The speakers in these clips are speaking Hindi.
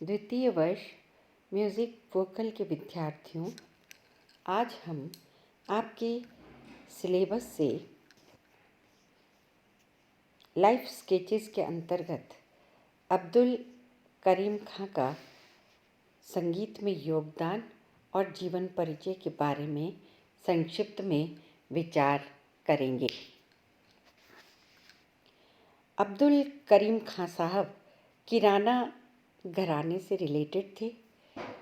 द्वितीय वर्ष म्यूज़िक वोकल के विद्यार्थियों, आज हम आपके सिलेबस से लाइफ स्केचेस के अंतर्गत अब्दुल करीम खां का संगीत में योगदान और जीवन परिचय के बारे में संक्षिप्त में विचार करेंगे। अब्दुल करीम खां साहब किराना घराने से रिलेटेड थे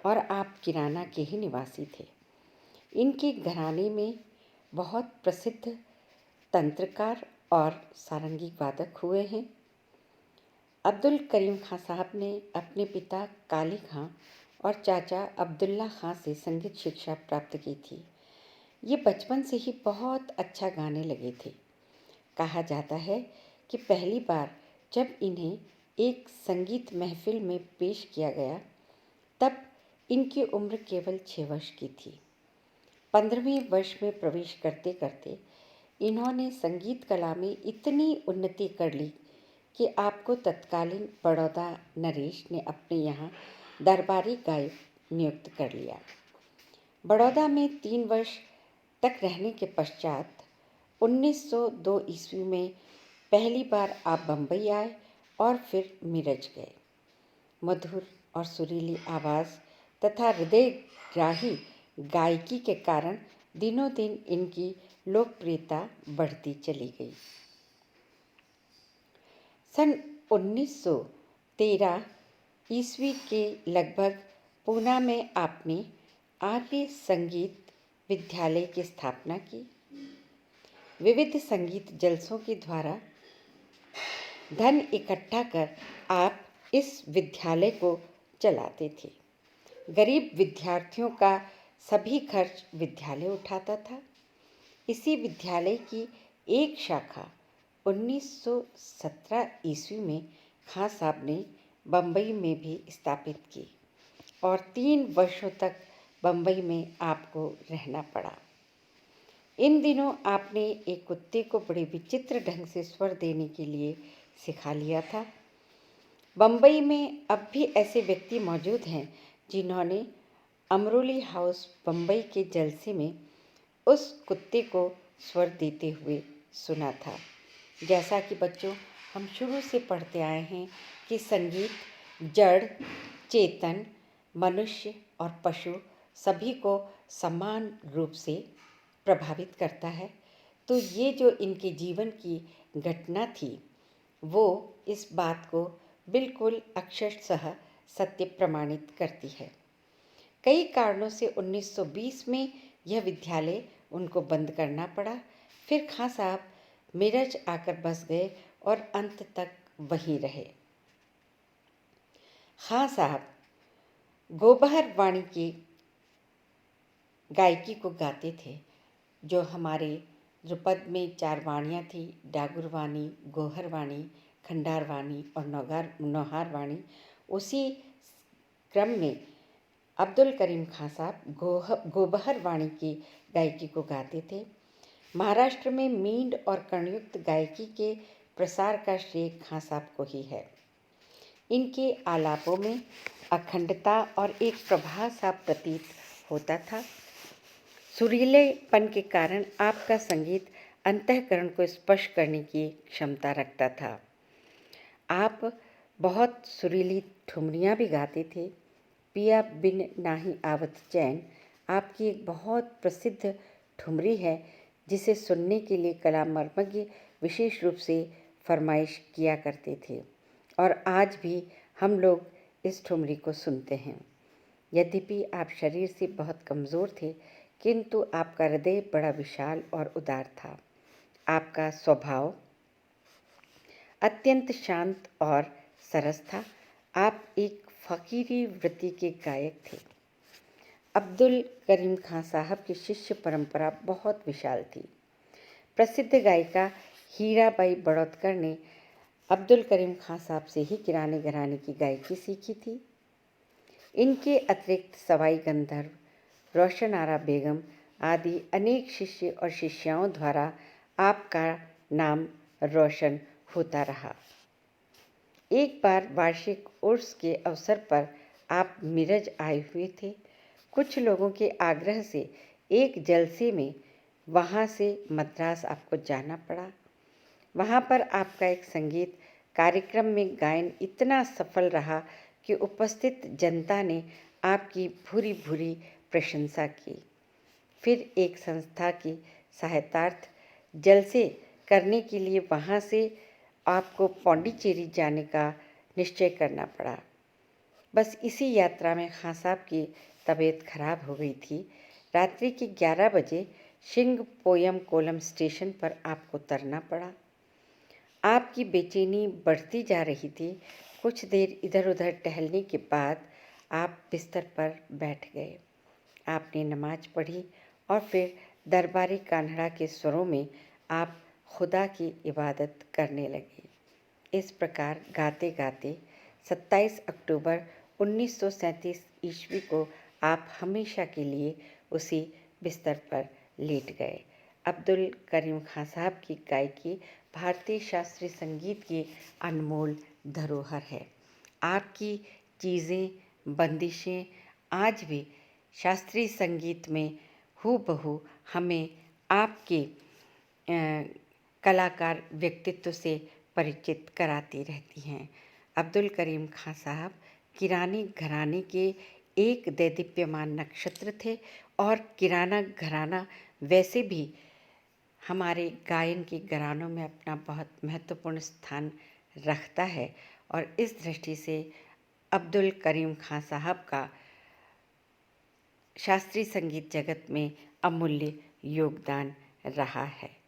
और आप किराना के ही निवासी थे। इनके घराने में बहुत प्रसिद्ध तंत्रकार और सारंगी वादक हुए हैं। अब्दुल करीम खां साहब ने अपने पिता काली खां और चाचा अब्दुल्ला खां से संगीत शिक्षा प्राप्त की थी। ये बचपन से ही बहुत अच्छा गाने लगे थे। कहा जाता है कि पहली बार जब इन्हें एक संगीत महफिल में पेश किया गया तब इनकी उम्र केवल 6 वर्ष की थी। 15वें वर्ष में प्रवेश करते करते इन्होंने संगीत कला में इतनी उन्नति कर ली कि आपको तत्कालीन बड़ौदा नरेश ने अपने यहाँ दरबारी गायक नियुक्त कर लिया। बड़ौदा में 3 वर्ष तक रहने के पश्चात 1902 ईस्वी में पहली बार आप बम्बई आए और फिर मिरज गए। मधुर और सुरीली आवाज़ तथा हृदयग्राही गायकी के कारण दिनों दिन इनकी लोकप्रियता बढ़ती चली गई। सन 1913 ईस्वी के लगभग पूना में आपने आर्य संगीत विद्यालय की स्थापना की। विविध संगीत जलसों के द्वारा धन इकट्ठा कर आप इस विद्यालय को चलाते थे। गरीब विद्यार्थियों का सभी खर्च विद्यालय उठाता था। इसी विद्यालय की एक शाखा 1917 ईस्वी में खां साहब ने बम्बई में भी स्थापित की और 3 वर्षों तक बम्बई में आपको रहना पड़ा। इन दिनों आपने एक कुत्ते को बड़े विचित्र ढंग से स्वर देने के लिए सिखा लिया था। बम्बई में अब भी ऐसे व्यक्ति मौजूद हैं जिन्होंने अमरोली हाउस बम्बई के जलसे में उस कुत्ते को स्वर देते हुए सुना था। जैसा कि बच्चों हम शुरू से पढ़ते आए हैं कि संगीत जड़, चेतन, मनुष्य और पशु सभी को समान रूप से प्रभावित करता है। तो ये जो इनके जीवन की घटना थी वो इस बात को बिल्कुल अक्षरशः सत्य प्रमाणित करती है। कई कारणों से 1920 में यह विद्यालय उनको बंद करना पड़ा। फिर खां साहब मिरज आकर बस गए और अंत तक वहीं रहे। खां साहब गोबहर वाणी की गायकी को गाते थे, जो हमारे ध्रुपद में 4 वाणियाँ थी, डागुर वाणी, गोहर वाणी, खंडार वाणी और नौहार वाणी। उसी क्रम में अब्दुल करीम खां साहब गोबहर वाणी की गायकी को गाते थे। महाराष्ट्र में मींड और कर्णयुक्त गायकी के प्रसार का श्रेय खां साहब को ही है। इनके आलापों में अखंडता और एक प्रभा सा प्रतीत होता था। सुरीलेपन के कारण आपका संगीत अंतःकरण को स्पर्श करने की क्षमता रखता था। आप बहुत सुरीली ठुमरियाँ भी गाते थे। पिया बिन नाही आवत चैन आपकी एक बहुत प्रसिद्ध ठुमरी है, जिसे सुनने के लिए कलामर्मज्ञ विशेष रूप से फरमाइश किया करते थे और आज भी हम लोग इस ठुमरी को सुनते हैं। यद्यपि आप शरीर से बहुत कमज़ोर थे, किंतु आपका हृदय बड़ा विशाल और उदार था। आपका स्वभाव अत्यंत शांत और सरस था। आप एक फ़कीरी वृत्ति के गायक थे। अब्दुल करीम खां साहब की शिष्य परंपरा बहुत विशाल थी। प्रसिद्ध गायिका हीराबाई बड़ौतकर ने अब्दुल करीम खां साहब से ही किराने घराने की गायकी सीखी थी। इनके अतिरिक्त सवाई गंधर्व, रोशन आरा बेगम आदि अनेक शिष्य और शिष्याओं द्वारा आपका नाम रोशन होता रहा। एक बार वार्षिक उर्स के अवसर पर आप मिरज आए हुए थे। कुछ लोगों के आग्रह से एक जलसे में वहाँ से मद्रास आपको जाना पड़ा। वहाँ पर आपका एक संगीत कार्यक्रम में गायन इतना सफल रहा कि उपस्थित जनता ने आपकी भूरी भूरी प्रशंसा की। फिर एक संस्था की सहायतार्थ जलसे करने के लिए वहाँ से आपको पौंडीचेरी जाने का निश्चय करना पड़ा। बस इसी यात्रा में खां साहब की तबीयत खराब हो गई थी। रात्रि के 11 बजे शिंगपोयम कोलम स्टेशन पर आपको उतरना पड़ा। आपकी बेचैनी बढ़ती जा रही थी। कुछ देर इधर उधर टहलने के बाद आप बिस्तर पर बैठ गए। आपने नमाज पढ़ी और फिर दरबारी कान्हड़ा के स्वरों में आप खुदा की इबादत करने लगे। इस प्रकार गाते गाते 27 अक्टूबर 1937 ईस्वी को आप हमेशा के लिए उसी बिस्तर पर लेट गए। अब्दुल करीम खां साहब की गायकी भारतीय शास्त्रीय संगीत की अनमोल धरोहर है। आपकी चीज़ें, बंदिशें आज भी शास्त्रीय संगीत में हूबहू हमें आपके कलाकार व्यक्तित्व से परिचित कराती रहती हैं। अब्दुल करीम खां साहब किरानी घराने के एक दैदीप्यमान नक्षत्र थे और किराना घराना वैसे भी हमारे गायन के घरानों में अपना बहुत महत्वपूर्ण स्थान रखता है और इस दृष्टि से अब्दुल करीम खां साहब का शास्त्रीय संगीत जगत में अमूल्य योगदान रहा है।